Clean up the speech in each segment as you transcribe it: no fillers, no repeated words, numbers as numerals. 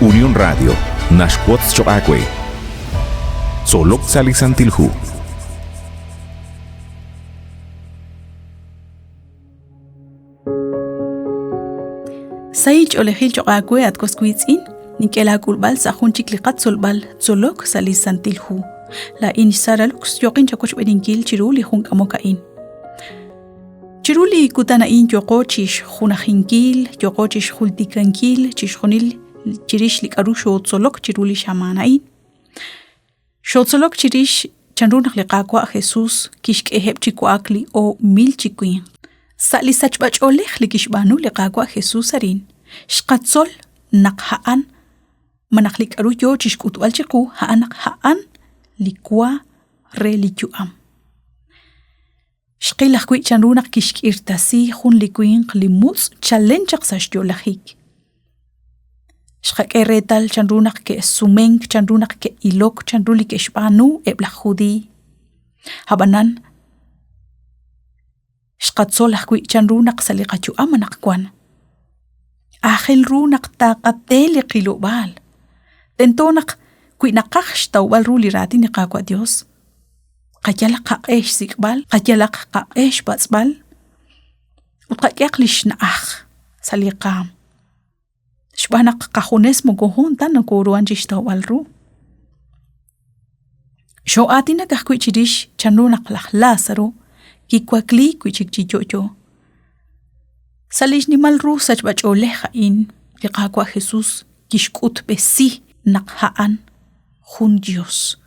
Unión Radio, Nashquatz Choacue. Solok Salisantilhu. Saich olehil Choacue at Cosquitzin, Nikela Kulbal, Sahunchik Liqatsulbal, Solok Salisantilhu. La Inisaralux, Yokin Chakoch Bedinkil, Chiruli Hunkamokain. Chiruli Kutanain Yokochish, Hunahinkil, Yokochish Hultikankil, Chishonil, Chirish Likarusho, Solok, Chiruli Shamanain. Shotsolok Chirish, Chanrunak Liqaqua, Jesus, Kishk Ehep Chikuakli o Mil Chikuin. Sali Sachbach Olech Likishbanu Liqaqua, Jesus Arin. Shkatzol, Nakhaan, Manaklik Aruyo, Chishkut Walchiku, Haanak Haan, Likua, Relikuam. Shqilach Quit Chanrunak Kishk Irtasi, Hun Likuin, Limus, Challenge Sash Shqak eretal chanrunak ke sumeng chanrunak ke ilok chanruli ke shpanu eblahudi habanan shqatsolach kui chanrunak saliqachu amanak kwan ahel runak taqateli qilubal tentonak kui naqax tawbal ruli rati ni qaqwa Dios qayalaq qaqesh sikbal qayalaq qaqesh batsbal uqaqlish naah saliqam Shbanak kahunes mo gohon tan nakuruan jishta walru. Sho atina kahkwi chirish chanrunak Lázaro kikwakli kwichik chichocho. Salish ni malru sachbach oleja in liqaqwa Jesus kishkut besi naqhaan hun Dios.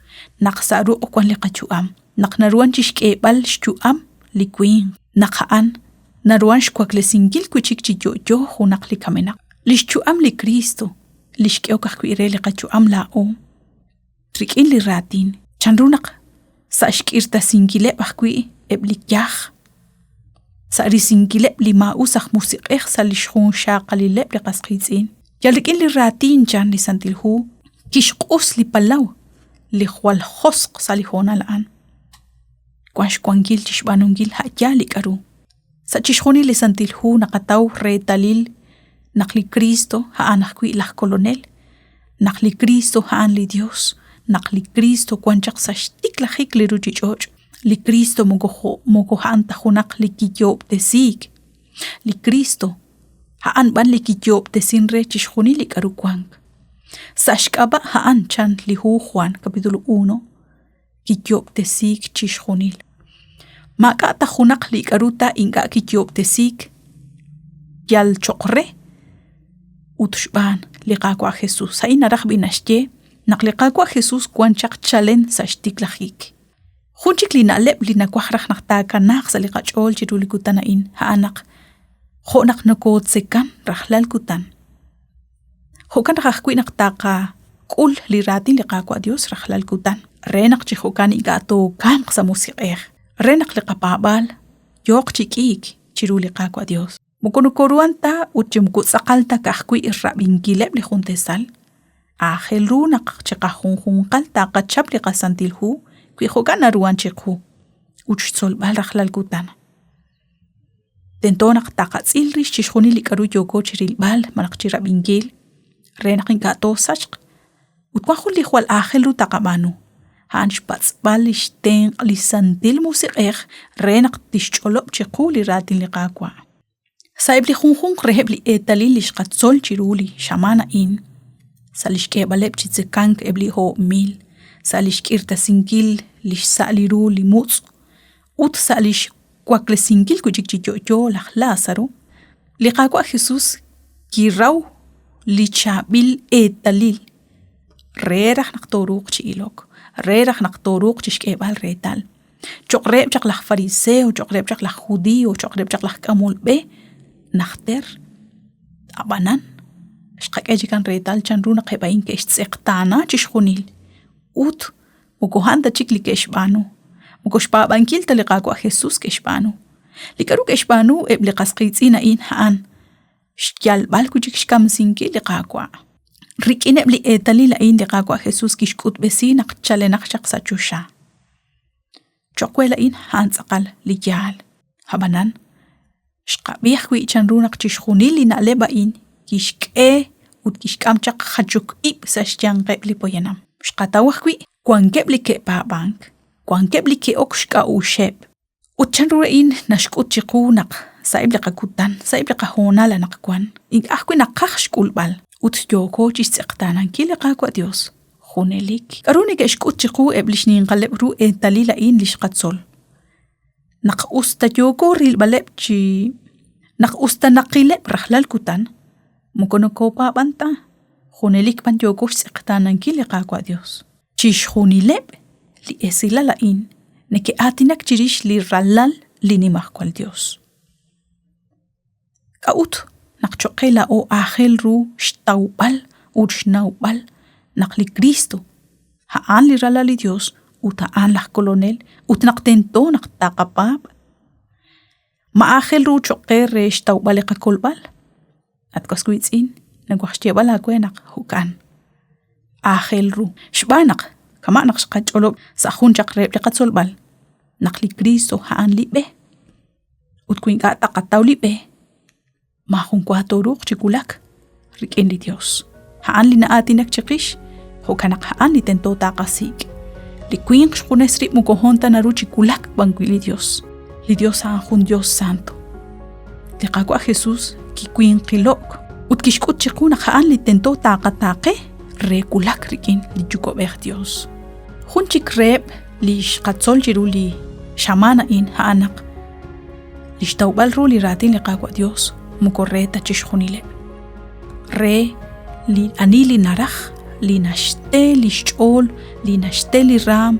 Naqsaru okwan liqachuam. Naqnaruan chishkebal shchuam likwin. Naqhaan naruan shkwaklesingil kwichik chichocho hunak likamenak. Lishchu am li Cristo, lishkeo kahkuire li qachu am la o. Trikin li ratin, chanrunak, sa shkirta singilep ahkui eblik yah. Sa risingilep li mausach musiqeh sa lishkhun shaqalilep li qasqitzin. Yalikin li ratin chan li santilhu, kishqus li palaw, li khwal khosq sa li hona laan. Kwansh kwangil tishbanungil ha'ya li karu. Sa chishkhuni li santilhu nakataw re talil, Nakli Cristo haan akwi ilah kolonel. Nakli Cristo haan li Dios. Nakli Cristo kwanchak sa shtik lahik li rujichoj. Li Cristo mogo haan tahunak li kiyob de sig. Li Cristo haan ban li kiyob de sinre chishkhuni li karukwang. Sa shkaba haan chan li hu Juan kapitulo 1. Kiyob de sig chishkhunil. Maka tahunak li karuta inga kiyob de sig. Yal chokre. Utushban liqaqwa Jesus sa inaraq binashye naqliqaqwa Jesus kwanchaq chalen sa shtiklajik khunchik linaleb linakwajraq naqtaka naq sa liqachol chirulikutanain haanak khonaq nakot sekan rajlal kutan hokan raqwi naqtaka kul liratin liqaqwa Dios rajlal kutan renaq chihokan igato kam sa musiqej renaq liqapabal yoq chikik chiruliqaqwa Dios Mukunukuruanta uchimkutsaqalta kahkwi irrabingileb li juntesal. Ahel runak chikahunjunqal taqachab li qasantilhu kwi jogana ruan chikhu. Uchsolbal rajlal kutan. Tentonak taqatzil rish chishjuni li karu yoko chirilbal manak chirabingil. Renakin gato sachq. Utwahul li hual ahel ru taqamanu. Hansh batzbal ishten li santil musiqej renak tishcholop chikhu li ratin li qaqwa. Saibli khunkhung rehebli etali lishqatzol chiruli shamana in. Salishkebaleb chitzekank ebli ho mil. Salishkirta singil lish saliru li mutz. Ut salish kwakle singil kuchik chichocho lach Lázaro. Liqaqwa Jesus kiraw li chabil etalil. Rerach naqtoruq chilok. Rerach naqtoruq chishkebal retal. Choqreb chaq lach fariseo, choqreb chaq lach judío, choqreb chaq lach kamul be. Nakhter abanan shqak ejikan retal chanruna qebain ke itzqtana chishkhunil ut mugohanda chikli ke shbanu mugoshpa bankil taliqaqwa Jesus ke shbanu likaru ke shbanu ebli qasqitzina in haan shkyal balku chikshkam sinki liqaqwa rikin ebli etali la in liqaqwa Jesus kishkut besina qchale naqshaq sachusha chokwela in haan tsaqal liyal habanan Shqabih kwi chanrunak chishkhunili na lebain kishke utkishkamchak hachuk ip sashjan qebli poyanam. Shqatawahkwi, kwan gebli ke pa bank, kwan gebli ke okshka ushep. Utchanrurein nashkut chiqunak, saibli qakutan, saibli qahonala naqkwan. Ink ahkwi naqahshkulbal, utyoko chisektanan kile qakwa Dios. Hunelik. Karunik eshkut chiqu eblishnin qalebru talila in lishqatsol. Naq usta yoko ril baleb chi naq usta naqileb rahlal kutan. Mukonoko pa banta. Hunelik pan yoko sektanan kile qakwa Dios. Chish hunileb li esila la in. Neke atinak chirish li rallal li nimah kwal Dios. Kaut naqchoqela o ángel ru shtawbal urshnawbal naqli Cristo. Haan li rallal li Dios utaan lah kolonel utnaqtento naqtaqapab. Ma ángel ru choqer shtawbal qakolbal. Atkaskuitzin nagwahshtiabal akwenak hukan. Ángel ru shbanak kama naqshqacholob sa hunchaq reble qatsolbal naqli Cristo haan libe utkuin gata qataw libe ma hun kwatoruq chikulak riken li Dios haan li naatinak chiqish hukanak haan li tento taqasik li kuin qshqunesri mukohonta naru chikulak banqui li Dios haan hun Dios santo li qaqwa Jesus ki kuin qilok utkishkut chiquna haan li tento taqataqe rekulak riken li chukobeh Dios Hunchik reb li shqatzol jiru li shamana in haanak. Li shtawbal ru li ratin li qaqwa Dios mukorreta chishkhunile. Re li anili naraj li nashte li shchol li nashte li ram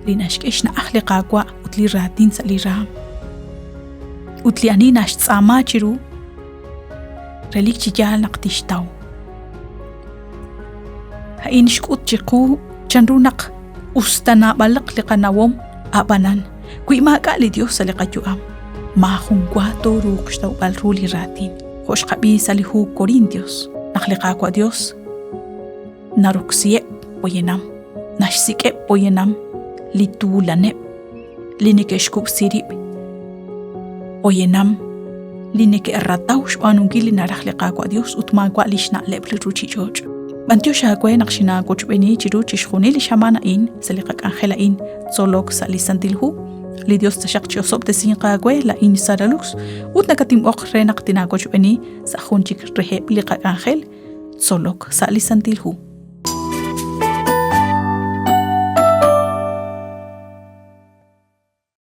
li nashkesh na ahli qaqwa utli ratin sa li ram. Utli ani nashtzama jiru relik chijal naqtishtaw. Hain shkut chiqu chanrunak ustana balak li kanawom abanan kui maka li Dios sa li kajuam mahung kwato ruqshtaw balruli ratin hosh qabi sa li hu Corintios nakliqa kwa Dios naruksie poyenam nashsike poyenam li tulane li nikeshkup sirip poyenam li nike errataw shbanungili narakliqa kwa Dios utma kwa lishna lebli ruchi joj Bantyo shakwe nakshina kochbeni chiru chishkhuni li shamana in saliqak angela in tzolok salisantilhu li Dios tashaqchi osob tesin qakwe la in saralux utnakatim oqre naqtina kochbeni sa khunchik reheb liqak angel tzolok salisantilhu